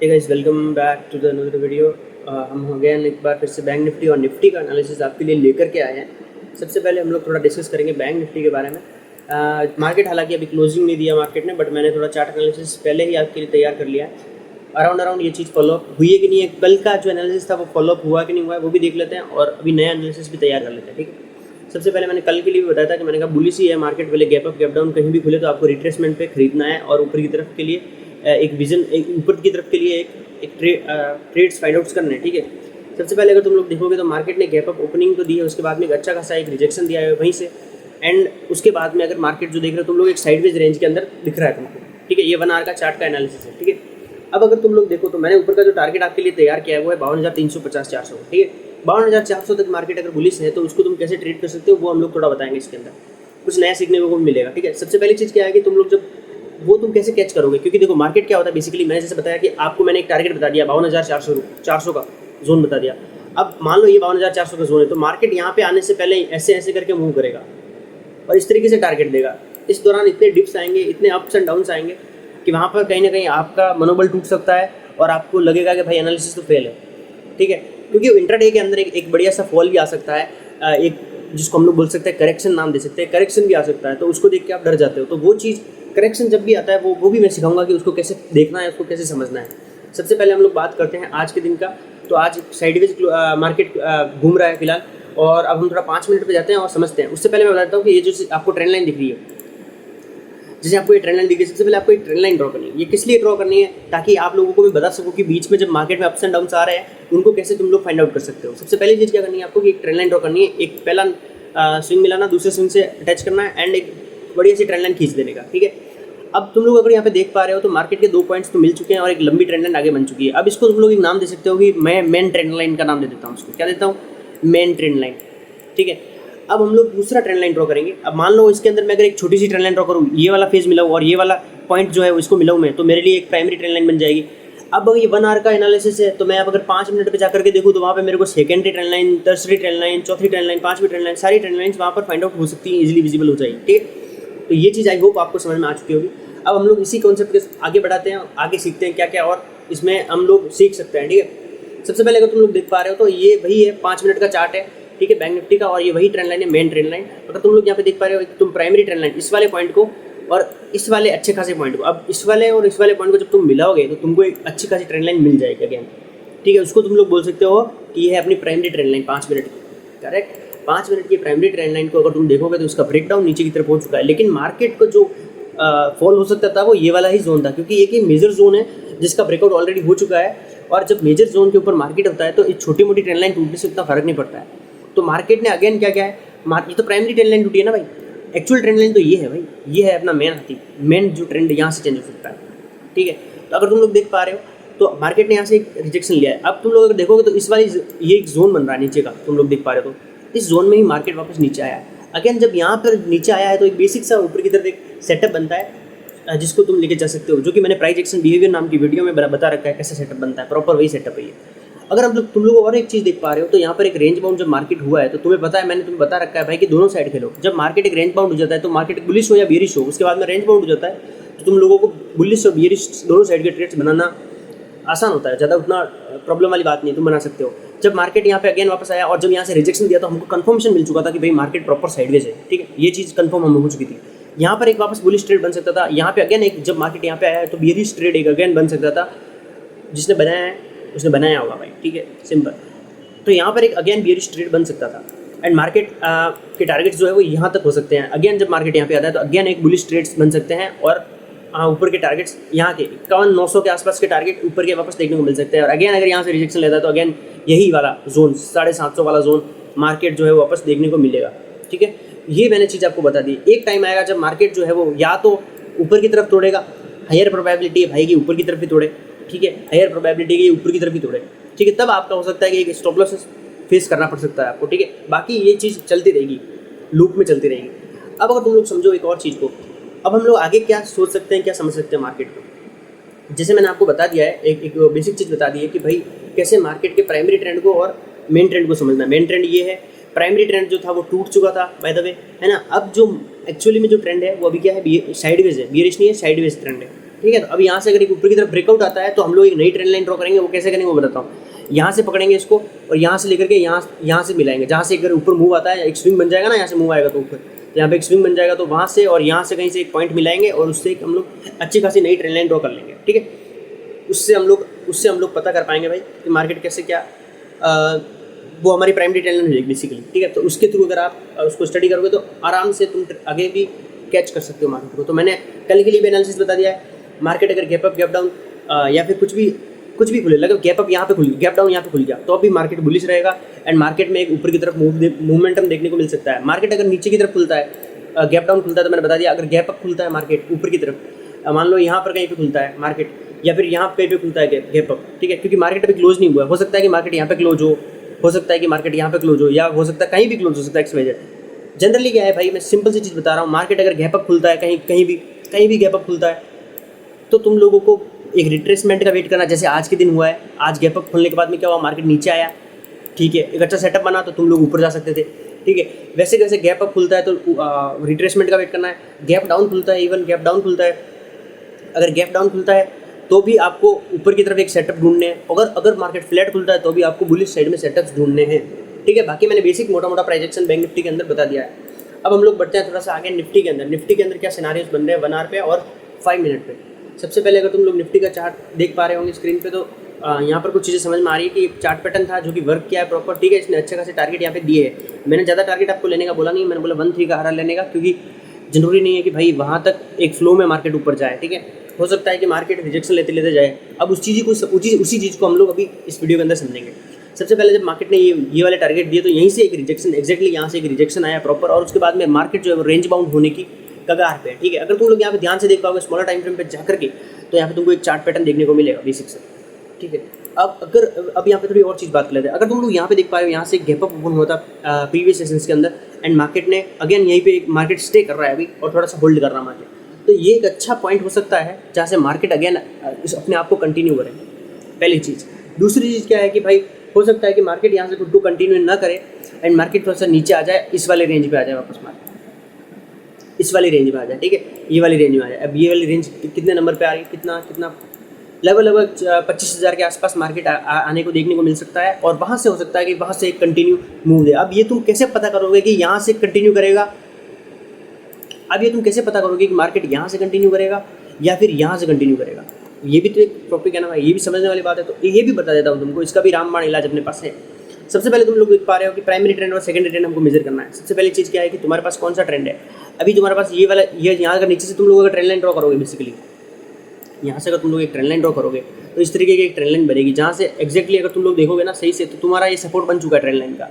Hey guys, welcome back to the another video. हम again एक बार फिर से बैंक निफ्टी और निफ्टी का एनालिसिस आपके लिए लेकर के आए हैं। सबसे पहले हम लोग थोड़ा डिस्कस करेंगे बैंक निफ्टी के बारे में। मार्केट हालांकि अभी क्लोजिंग नहीं दिया मार्केट ने, बट मैंने थोड़ा चार्ट एनालिसिस पहले ही आपके लिए तैयार कर लिया है। अराउंड ये चीज़ फॉलोअप हुई है कि नहीं है, कल का जो एनालिसिस था वो फॉलोअप हुआ कि नहीं हुआ है वो भी देख लेते हैं, और अभी नया एनालिसिस भी तैयार कर लेते हैं। ठीक है, सबसे पहले मैंने कल के लिए भी बताया था कि मैंने कहा बुलिश ही है मार्केट, पहले गैप अप गैप डाउन कहीं भी खुले तो आपको रिट्रेसमेंट पे खरीदना है, और ऊपर की तरफ के लिए एक विजन, एक ऊपर की तरफ के लिए एक ट्रेड्स फाइंड आउट्स करने हैं। ठीक है, सबसे पहले अगर तुम लोग देखोगे तो मार्केट ने गैप अप ओपनिंग तो दी है, उसके बाद में एक अच्छा खासा एक रिजेक्शन दिया है वहीं से, एंड उसके बाद में अगर मार्केट जो देख रहे हो तुम लोग एक साइडवेज रेंज के अंदर दिख रहा है तुमको। ठीक है, ये 1 आवर का चार्ट का एनालिसिस है। ठीक है, अब अगर तुम लोग देखो तो मैंने ऊपर का जो टारगेट आपके लिए तैयार किया है वो है 52,350-400। ठीक है, 52,400 तक मार्केट अगर बुलिश है तो उसको तुम कैसे ट्रेड कर सकते हो वो हम लोग थोड़ा बताएंगे, इसके अंदर कुछ नया सीखने को भी मिलेगा। ठीक है, सबसे पहली चीज़ क्या है कि तुम लोग जब वो तुम कैसे कैच करोगे, क्योंकि देखो मार्केट क्या होता है बेसिकली, मैंने जैसे बताया कि आपको मैंने एक टारगेट बता दिया 52,400 का जोन बता दिया। अब मान लो ये 52,400 का जोन है, तो मार्केट यहाँ पे आने से पहले ऐसे ऐसे करके मूव करेगा और इस तरीके से टारगेट देगा। इस दौरान इतने डिप्स आएंगे, इतने अप्स एंड डाउन्स आएंगे कि वहाँ पर कहीं ना कहीं आपका मनोबल टूट सकता है और आपको लगेगा कि भाई एनालिसिस तो फेल है। ठीक है, क्योंकि इंट्राडे के अंदर एक बढ़िया सा फॉल भी आ सकता है, एक जिसको हम लोग बोल सकते हैं करेक्शन नाम दे सकते हैं, करेक्शन भी आ सकता है, तो उसको देख के आप डर जाते हो। तो वो चीज़ करेक्शन जब भी आता है वो भी मैं सिखाऊंगा कि उसको कैसे देखना है, उसको कैसे समझना है। सबसे पहले हम लोग बात करते हैं आज के दिन का। तो आज साइडवेज मार्केट घूम रहा है फिलहाल, और अब हम थोड़ा 5 मिनट पे जाते हैं और समझते हैं। उससे पहले मैं बताता हूँ कि ये जो आपको ट्रेंड लाइन दिख रही है, जैसे आपको ये ट्रेंड लाइन दिख रही है, सबसे पहले आपको एक ट्रेंड लाइन ड्रॉ करनी है। ये किस लिए ड्रॉ करनी है, ताकि आप लोगों को भी बता सको कि बीच में जब मार्केट में अप्स एंड डाउन्स आ रहे हैं उनको कैसे तुम लोग फाइंड आउट कर सकते हो। सबसे पहली चीज़ क्या करनी है आपको कि एक ट्रेंड लाइन ड्रॉ करनी है। एक पहला स्विंग मिलाना, दूसरे स्विंग से अटैच करना है, एंड एक बढ़िया सी ट्रेंड लाइन खींच देने का। ठीक है, अब तुम लोग अगर यहाँ पे देख पा रहे हो तो मार्केट के 2 पॉइंट्स तो मिल चुके हैं और एक लंबी ट्रेंड लाइन आगे बन चुकी है। अब इसको तुम लोग एक नाम दे सकते हो कि मैं मेन ट्रेंड लाइन का नाम दे देता हूँ। उसको क्या देता हूँ, मेन ट्रेंड लाइन। ठीक है, अब हम लोग दूसरा ट्रेंड लाइन ड्रॉ करेंगे। अब मान लो इसके अंदर मैं अगर एक छोटी सी ट्रेंड लाइन ड्रॉ करूँ, ये वाला फेज मिलाऊँ और ये वाला पॉइंट जो है इसको मिलाऊँ मैं, तो मेरे लिए एक प्राइमरी ट्रेंड लाइन बन जाएगी। अब अगर ये 1 आवर का एनालिसिस है तो मैं अब अगर 5 मिनट पे जाकर के देखूँ तो वहाँ पे मेरे को secondary trend line, tertiary trend line, चौथी ट्रेंड लाइन, 5वीं ट्रेंड लाइन, सारी ट्रेंड लाइन वहाँ पर फाइंड आउट हो सकती है, इजीली विजिबल हो जाएगी। ठीक है, तो ये चीज़ आई होप आपको समझ में आ चुकी होगी। अब हम लोग इसी कॉन्सेप्ट के आगे बढ़ाते हैं, आगे सीखते हैं क्या क्या और इसमें हम लोग सीख सकते हैं। ठीक है, सबसे पहले अगर तुम लोग देख पा रहे हो तो ये वही है 5 मिनट का चार्ट है। ठीक है, बैंक निफ्टी का, और ये वही ट्रेंड लाइन है, मेन ट्रेंड लाइन। अगर तुम लोग यहाँ पे देख पा रहे हो तुम प्राइमरी ट्रेंड लाइन इस वाले पॉइंट को और इस वाले अच्छे खासे पॉइंट को, अब इस वाले और इस वाले पॉइंट को जब तुम मिलाओगे तो तुमको एक अच्छी खासी ट्रेंड लाइन मिल जाएगी अगेन। ठीक है, उसको तुम लोग बोल सकते हो कि ये है अपनी प्राइमरी ट्रेंड लाइन 5 मिनट की। करेक्ट, 5 मिनट की प्राइमरी ट्रेंड लाइन को अगर तुम देखोगे तो उसका ब्रेकडाउन नीचे की तरफ हो चुका है, लेकिन मार्केट को जो फॉल हो सकता था वो ये वाला ही जोन था, क्योंकि एक ही मेजर जोन है जिसका ब्रेकआउट ऑलरेडी हो चुका है। और जब मेजर जोन के ऊपर मार्केट होता है तो इस छोटी मोटी ट्रेंड लाइन टूटने से उतना फर्क नहीं पड़ता है। तो मार्केट ने अगेन क्या क्या है, ये तो प्राइमरी ट्रेंड लाइन टूटी है ना भाई, एक्चुअल ट्रेंड लाइन तो ये है भाई, ये है अपना मेन हाथी, मेन जो ट्रेंड यहाँ से चेंज हो सकता है। ठीक है, तो अगर तुम लोग देख पा रहे हो तो मार्केट ने यहाँ से एक रिजेक्शन लिया है। अब तुम लोग अगर देखोगे तो इस वाली ये एक जोन बन रहा है नीचे का, तुम लोग देख पा रहे हो तो इस जोन में ही मार्केट वापस नीचे आया है। अगेन जब यहाँ पर नीचे आया है तो एक बेसिक सा ऊपर की तरफ एक सेटअप बनता है जिसको तुम लेके जा सकते हो, जो कि मैंने प्राइस एक्शन बिहेवियर नाम की वीडियो में बता रखा है कैसे सेटअप बनता है, प्रॉपर वही सेटअप है ये। अगर हम लोग तुम लोग और एक चीज़ देख पा रहे हो तो यहाँ पर एक रेंज बाउंड जब मार्केट हुआ है तो तुम्हें पता है, मैंने तुम्हें बता रखा है भाई कि दोनों साइड खेलो। जब मार्केट एक रेंज बाउंड हो जाता है तो मार्केट बुलिश हो या बेरिश हो, उसके बाद में रेंज बाउंड हो जाता है, तो तुम लोगों को बुलिश और बेरिश दोनों साइड के ट्रेड्स बनाना आसान होता है, ज़्यादा उतना प्रॉब्लम वाली बात नहीं, तुम बना सकते हो। जब मार्केट यहाँ पे अगेन वापस आया और जब यहाँ से रिजेक्शन दिया तो हमको कन्फर्मेशन मिल चुका था कि भाई मार्केट प्रॉपर साइडवेज है। ठीक है, ये चीज़ कन्फर्म हमें हो चुकी थी। यहाँ पर एक वापस बुलिश ट्रेड बन सकता था, यहाँ पे अगेन एक जब मार्केट यहाँ पे आया है तो बेरिश ट्रेड एक अगेन बन सकता था, जिसने बनाया है उसने बनाया होगा भाई। ठीक है, सिंपल। तो यहाँ पर एक अगेन बेरिश ट्रेड बन सकता था, एंड मार्केट के टारगेट्स जो है वो यहाँ तक हो सकते हैं। अगेन जब मार्केट यहाँ पे आता है तो अगेन एक बुलिश ट्रेड्स बन सकते हैं, और ऊपर के टारगेट्स यहाँ के 51,900 के आसपास के टारगेट ऊपर के वापस देखने को मिल सकते हैं। और अगेन अगर यहाँ से रिजेक्शन लेता है तो अगेन यही वाला जोन 750 वाला जोन मार्केट जो है वापस देखने को मिलेगा। ठीक है, ये मैंने चीज़ आपको बता दी। एक टाइम आएगा जब मार्केट जो है वो या तो ऊपर की तरफ तोड़ेगा, हायर प्रोबेबिलिटी है भाई कि ऊपर की तरफ भी तोड़े। ठीक है, हायर प्रोबेबिलिटी की ऊपर की तरफ भी तोड़े। ठीक है, तब आपका हो सकता है कि एक स्टॉप लॉस फेस करना पड़ सकता है आपको। ठीक है, बाकी ये चीज़ चलती रहेगी, लूप में चलती रहेगी। अब अगर तुम लोग समझो एक और चीज़ को, अब हम लोग आगे क्या सोच सकते हैं, क्या समझ सकते हैं मार्केट को। जैसे मैंने आपको बता दिया है, एक बेसिक चीज़ बता दी है कि भाई कैसे मार्केट के प्राइमरी ट्रेंड को और मेन ट्रेंड को समझना है। मेन ट्रेंड ये है, प्राइमरी ट्रेंड जो था वो टूट चुका था बाय द वे, है ना। अब जो एक्चुअली में जो ट्रेंड है वो अभी क्या है, साइडवेज है, बियरिश नहीं है, साइडवेज ट्रेंड है। ठीक है। तो अब यहाँ से अगर एक ऊपर की तरफ ब्रेकआउट आता है तो हम लोग एक नई ट्रेंड लाइन ड्रॉ करेंगे। वो कैसे करेंगे वो बताता हूँ। यहाँ से पकड़ेंगे इसको और यहाँ से लेकर के यहाँ से मिलाएंगे। जहाँ से अगर ऊपर मूव आता है, एक स्विंग बन जाएगा ना, यहाँ से मूव आएगा तो ऊपर, यहाँ पे एक स्विंग बन जाएगा तो वहाँ से और यहाँ से कहीं से एक पॉइंट मिलाएंगे और उससे हम लोग अच्छी खासी नई ट्रेंड लाइन ड्रॉ कर लेंगे, ठीक है। उससे हम लोग पता कर पाएंगे भाई कि मार्केट कैसे क्या वो हमारी प्राइमरी ट्रेंड लाइन हो जाएगी बेसिकली, ठीक है। तो उसके थ्रू अगर आप उसको स्टडी करोगे तो आराम से तुम आगे भी कैच कर सकते हो मार्केट को। तो मैंने कल के लिए भी एनालिसिस बता दिया है। मार्केट अगर गैप अप गैप डाउन या फिर कुछ भी खुले, लगे गैप अप यहाँ पे खुल, गैप डाउन यहाँ पे खुल गया तो अभी मार्केट बुलिश रहेगा एंड मार्केट में एक ऊपर की तरफ मूवमेंटम देखने को मिल सकता है। मार्केट अगर नीचे की तरफ खुलता है, गैप डाउन खुलता है, तो मैंने बता दिया अगर गैप अप खुलता है मार्केट ऊपर की तरफ, मान लो यहाँ पर कहीं पे खुलता है मार्केट या फिर यहाँ पे खुलता है गैप अप, ठीक है, क्योंकि मार्केट अभी क्लोज नहीं हुआ है। हो सकता है कि मार्केट यहाँ पे क्लोज हो सकता है कि मार्केट यहाँ पे क्लोज हो, या हो सकता है कहीं भी क्लोज हो सकता है XYZ। जनरली क्या है भाई, मैं सिंपल सी चीज़ बता रहा हूँ, मार्केट अगर गैप अप खुलता है कहीं भी गैप अप खुलता है तो तुम लोगों को एक रिट्रेसमेंट का वेट करना। जैसे आज के दिन हुआ है, आज गैप अप खुलने के बाद में क्या हुआ, मार्केट नीचे आया, ठीक है, एक अच्छा सेटअप बना तो तुम लोग ऊपर जा सकते थे, ठीक है। वैसे कैसे गैप अप खुलता है तो रिट्रेसमेंट का वेट करना है। गैप डाउन खुलता है, इवन गैप डाउन खुलता है, अगर गैप डाउन खुलता है तो भी आपको ऊपर की तरफ एक सेटअप ढूंढने हैं। अगर मार्केट फ्लैट खुलता है तो भी आपको बुलिश साइड में सेटअप्स ढूंढने हैं, ठीक है। बाकी मैंने बेसिक मोटा प्राइजेक्शन बैंक निफ्टी के अंदर बता दिया है। अब हम लोग बढ़ते हैं थोड़ा सा आगे निफ्टी के अंदर। निफ्टी के अंदर क्या सिनारियोस बन रहे हैं 1 आवर पे और 5 मिनट पे। सबसे पहले अगर तुम लोग निफ्टी का चार्ट देख पा रहे होंगे स्क्रीन पे तो यहाँ पर कुछ चीज़ें समझ में आ रही है कि एक चार्ट पैटर्न था जो कि वर्क किया है प्रॉपर, ठीक है। इसने अच्छे खासे टारगेट यहाँ पे दिए हैं। मैंने ज़्यादा टारगेट आपको लेने का बोला नहीं, मैंने बोला 1-3 का हारा लेने का, क्योंकि जरूरी नहीं है कि भाई वहाँ तक एक फ्लो में मार्केट ऊपर जाए, ठीक है। हो सकता है कि मार्केट रिजेक्शन लेते जाए। अब उसी चीज़ को हम लोग अभी इस वीडियो के अंदर समझेंगे। सबसे पहले जब मार्केट ने ये वाले टारगेट दिए तो यहीं से एक रिजेक्शन, एक्जैक्टली यहाँ से एक रिजेक्शन आया प्रॉपर, और उसके बाद में मार्केट जो है वो रेंज बाउंड होने की कगार पे है, ठीक है। अगर तुम लोग यहाँ पे ध्यान से देख पाओगे स्मॉलर टाइम फ्रेम पे जाकर के, तो यहाँ पे तुमको एक चार्ट पैटर्न देखने को मिलेगा बेसिक से, ठीक है। अब यहाँ पे थोड़ी और चीज़ बात कर लेते हैं। अगर तुम लोग यहाँ पे देख पा रहे हो, यहाँ से गैप अप ओपन हुआ था प्रीवियस सेशंस के अंदर एंड मार्केट ने अगेन यहीं पे एक मार्केट स्टे कर रहा है अभी और थोड़ा सा होल्ड कर रहा है मार्केट, तो ये एक अच्छा पॉइंट हो सकता है जहाँ से मार्केट अगेन अपने आप को कंटिन्यू करे, पहली चीज़। दूसरी चीज़ क्या है कि भाई हो सकता है कि मार्केट यहाँ से खुद को कंटिन्यू ना करे एंड मार्केट थोड़ा सा नीचे आ जाए, इस वाले रेंज पे आ जाए वापस, मार्केट इस वाली रेंज में आ जाए, ठीक है, ये वाली रेंज में आ जाए। अब ये वाली रेंज कितने नंबर पे आ रही है, कितना लगभग 25,000 के आसपास मार्केट आने को देखने को मिल सकता है, और वहाँ से हो सकता है कि वहाँ से एक कंटिन्यू मूव दे। अब ये तुम कैसे पता करोगे कि यहाँ से कंटिन्यू करेगा, अब ये तुम कैसे पता करोगे कि मार्केट यहाँ से कंटिन्यू करेगा या फिर यहाँ से कंटिन्यू करेगा, ये भी तो एक टॉपिक है ना भाई, ये भी समझने वाली बात है। तो ये भी बता देता हूँ तुमको, इसका भी रामबाण इलाज अपने पास है। सबसे पहले तुम लोग देख पा रहे हो कि प्राइमरी ट्रेंड और सेकेंडरी ट्रेंड हमको मेजर करना है। सबसे पहली चीज़ क्या है कि तुम्हारे पास कौन सा ट्रेंड है। अभी तुम्हारे पास ये वाला, ये यहाँ अगर नीचे से तुम लोग अगर ट्रेंड लाइन ड्रॉ करोगे, बेसिकली यहाँ से अगर तुम लोग एक ट्रेंड लाइन ड्रॉ करोगे तो इस तरीके की एक ट्रेंड लाइन बनेगी, जहाँ से एक्जैक्टली अगर तुम लोग देखोगे ना सही से, तो तुम्हारा ये सपोर्ट बन चुका है ट्रेंड लाइन का।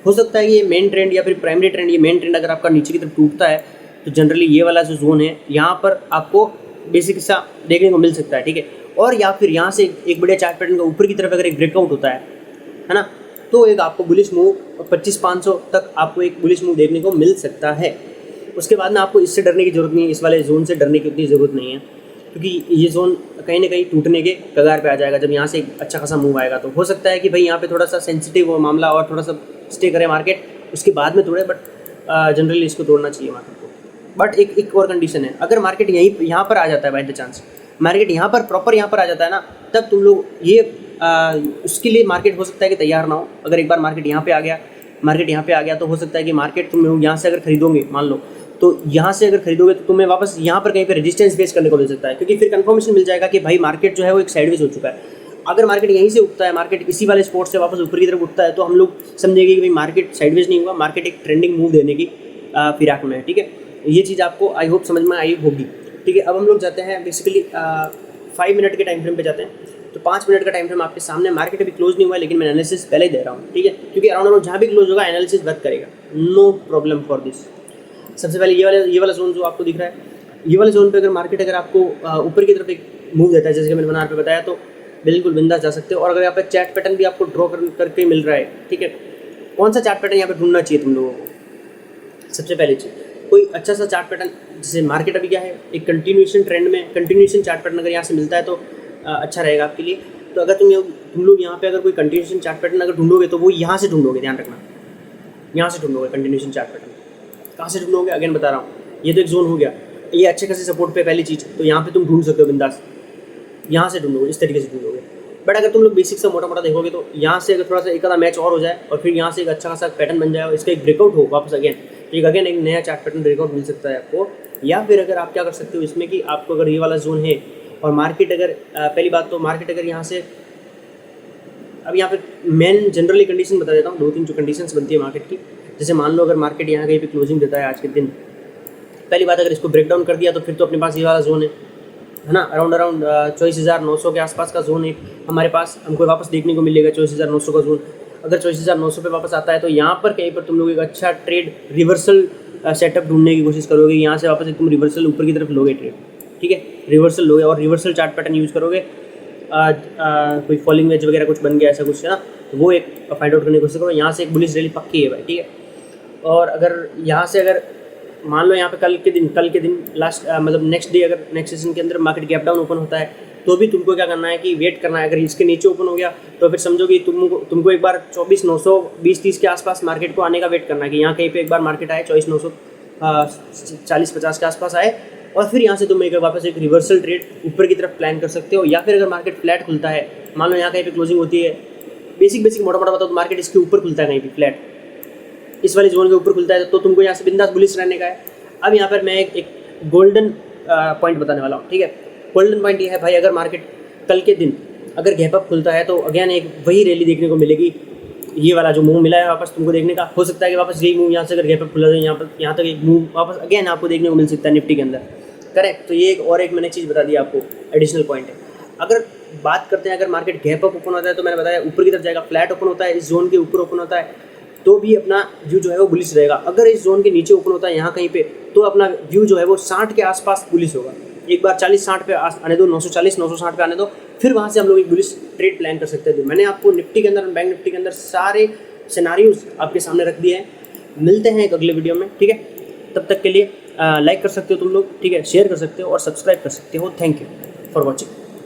हो सकता है कि ये मेन ट्रेंड या फिर प्राइमरी ट्रेंड, ये मेन ट्रेंड अगर आपका नीचे की तरफ टूटता है तो जनरली ये वाला जो जोन है यहाँ पर आपको बेसिक सा देखने को मिल सकता है, ठीक है। और या फिर यहाँ से एक बढ़िया चार्ट पैटर्न का ऊपर की तरफ अगर एक ब्रेकआउट होता है ना, तो एक आपको बुलिश मूव 25,500 तक आपको एक बुलिश मूव देखने को मिल सकता है। उसके बाद में आपको इससे डरने की जरूरत नहीं है, इस वाले जोन से डरने की उतनी ज़रूरत नहीं है, क्योंकि ये जोन कहीं ना कहीं टूटने के कगार पे आ जाएगा जब यहाँ से एक अच्छा खासा मूव आएगा। तो हो सकता है कि भाई यहाँ पे थोड़ा सा सेंसिटिव हो मामला और थोड़ा सा स्टे करे मार्केट, उसके बाद में तोड़े, बट जनरली इसको तोड़ना चाहिए मार्केट को। बट एक और कंडीशन है, अगर मार्केट यहाँ पर आ जाता है बाय द चांस, मार्केट यहाँ पर प्रॉपर यहाँ पर आ जाता है ना, तब तुम लोग ये उसके लिए मार्केट हो सकता है कि तैयार ना हो। अगर एक बार मार्केट यहाँ पे आ गया, तो हो सकता है कि मार्केट तुम लोग यहाँ से अगर खरीदोगे, मान लो तो यहाँ से अगर खरीदोगे तो तुम्हें वापस यहाँ पर कहीं पे रेजिस्टेंस फेस करने को मिल सकता है, क्योंकि फिर कंफर्मेशन मिल जाएगा कि भाई मार्केट जो है वो एक साइडवेज हो चुका है। अगर मार्केट यहीं से उठता है, मार्केट इसी वाले स्पॉट से वापस ऊपर की तरफ उठता है, तो हम लोग समझेंगे कि भाई मार्केट साइडवेज नहीं हुआ, मार्केट एक ट्रेंडिंग मूव देने की फिराक में है, ठीक है। ये चीज़ आपको आई होप समझ में आई होगी, ठीक है। अब हम लोग जाते हैं बेसिकली 5 मिनट के टाइम फ्रेम पे जाते हैं। तो 5 मिनट का टाइम फ्रेम आपके सामने, मार्केट अभी क्लोज नहीं हुआ है, लेकिन मैं एनालिसिस पहले ही दे रहा हूँ, ठीक है, क्योंकि अराउंड जहाँ भी क्लोज होगा एनालिसिस वर्क करेगा, नो प्रॉब्लम फॉर दिस। सबसे पहले ये वाला जोन जो आपको दिख रहा है, ये वाले जोन पे अगर मार्केट अगर आपको ऊपर की तरफ एक मूव देता है, जैसे कि मैंने बनार पे बताया, तो बिल्कुल बिंदास जा सकते हो। और अगर यहाँ पे चार्ट पैटर्न भी आपको ड्रॉ करके मिल रहा है, ठीक है, कौन सा चार्ट पैटर्न यहाँ पे ढूंढना चाहिए तुम लोगों को। सबसे पहले चीज़ कोई अच्छा सा चार्ट पैटर्न, जैसे मार्केट अभी क्या है एक कंटिन्यूएशन ट्रेंड में, कंटिन्यूएशन चार्ट पैटर्न अगर यहाँ से मिलता है तो अच्छा रहेगा आपके लिए। तो अगर तुम लोग यहाँ पे अगर कोई कंटिन्यूएशन चार्ट पैटर्न अगर ढूंढोगे तो वो यहाँ से ढूंढोगे, ध्यान रखना, यहाँ से ढूंढोगे कंटिन्यूएशन चार्ट पैटर्न। कहाँ से ढूंढोगे, अगेन बता रहा हूँ, ये तो एक जोन हो गया। ये अच्छे खासे सपोर्ट पे पहली चीज़, तो यहाँ पे तुम ढूंढ सकते हो बिंदास, यहाँ से ढूंढोगे, इस तरीके से ढूंढोगे। बट अगर तुम लोग बेसिक से मोटा मोटा देखोगे तो यहाँ से अगर थोड़ा सा एक आधा मैच और हो जाए और फिर यहाँ से एक अच्छा खासा पैटर्न बन जाए और इसका एक ब्रेकआउट हो वापस अगेन एक नया चार्ट पैटर्न ब्रेकआउट मिल सकता है आपको। या फिर अगर आप क्या कर सकते हो इसमें कि आपको अगर ये वाला जोन है और मार्केट अगर पहली बात तो मार्केट अगर यहाँ से, अब यहाँ पे मेन जनरली कंडीशन बता देता हूँ, 2-3 जो कंडीशंस बनती है मार्केट की। जैसे मान लो अगर मार्केट यहाँ कहीं पे क्लोजिंग देता है आज के दिन, पहली बात अगर इसको ब्रेक डाउन कर दिया तो फिर तो अपने पास ये वाला जोन है ना, अराउंड 24,900 के आसपास का जोन है हमारे पास, हमको वापस देखने को मिलेगा 24,900 का जोन। अगर 24,900 पे वापस आता है तो यहाँ पर कहीं पर तुम लोग एक अच्छा ट्रेड रिवर्सल सेटअप ढूंढने की कोशिश करोगे, यहाँ से वापस तुम रिवर्सल ऊपर की तरफ लोगे ट्रेड, ठीक है, रिवर्सल लोगे और रिवर्सल चार्ट पैटर्न यूज़ करोगे। कोई फॉलिंग वेज वगैरह कुछ बन गया ऐसा कुछ है ना, तो वो एक फाइंड आउट करने की कोशिश करो। यहाँ से एक बुलिश रैली पक्की है भाई, ठीक है। और अगर यहाँ से अगर मान लो यहाँ पे कल के दिन लास्ट मतलब नेक्स्ट डे अगर नेक्स्ट सेशन के अंदर मार्केट गैप डाउन ओपन होता है तो भी तुमको क्या करना है कि वेट करना है। अगर इसके नीचे ओपन हो गया तो फिर समझो कि तुमको एक बार 24,920-30 के आसपास मार्केट को आने का वेट करना है कि यहाँ कहीं पे एक बार मार्केट आए 24,940-50 के आसपास आए और फिर यहाँ से तुम एक वापस एक रिवर्सल ट्रेड ऊपर की तरफ प्लान कर सकते हो। या फिर अगर मार्केट फ्लैट खुलता है, मान लो यहाँ कहीं पे क्लोजिंग होती है, बेसिक मोटा मोटा बताओ तो मार्केट इसके ऊपर खुलता है कहीं पे फ्लैट, इस वाले जोन के ऊपर खुलता है तो तुमको यहाँ से बिंदास बुलिश रहने का है। अब यहाँ पर मैं एक गोल्डन पॉइंट बताने वाला हूँ, ठीक है। गोल्डन पॉइंट ये है भाई, अगर मार्केट कल के दिन अगर गैप अप खुलता है तो अगेन एक वही रैली देखने को मिलेगी, ये वाला जो मूव मिला है वापस तुमको देखने का। हो सकता है कि वापस यही मूव यहाँ से अगर गैप अप खुला है यहाँ तक एक मूव वापस अगेन आपको देखने को मिल सकता है निफ्टी के अंदर, करेक्ट। तो ये एक और एक मैंने चीज़ बता दी आपको, एडिशनल पॉइंट है। अगर बात करते हैं अगर मार्केट गैप अप ओपन होता है तो मैंने बताया ऊपर की तरफ जाएगा, फ्लैट ओपन होता है, इस जोन के ऊपर ओपन होता है तो भी अपना व्यू जो है वो बुलिश रहेगा। अगर इस जोन के नीचे ओपन होता है यहाँ कहीं पे तो अपना व्यू जो है वो 60 के आसपास बुलिश होगा। एक बार 40-60 पे आने दो, 940-960 पे आने दो, फिर वहाँ से हम लोग एक बुलिश ट्रेड प्लान कर सकते हैं। मैंने आपको निफ्टी के अंदर, बैंक निफ्टी के अंदर सारे सिनारियोज आपके सामने रख दिए हैं। मिलते हैं एक अगले वीडियो में, ठीक है। तब तक के लिए लाइक कर सकते हो तुम लोग, ठीक है, शेयर कर सकते हो और सब्सक्राइब कर सकते हो। Thank you for watching.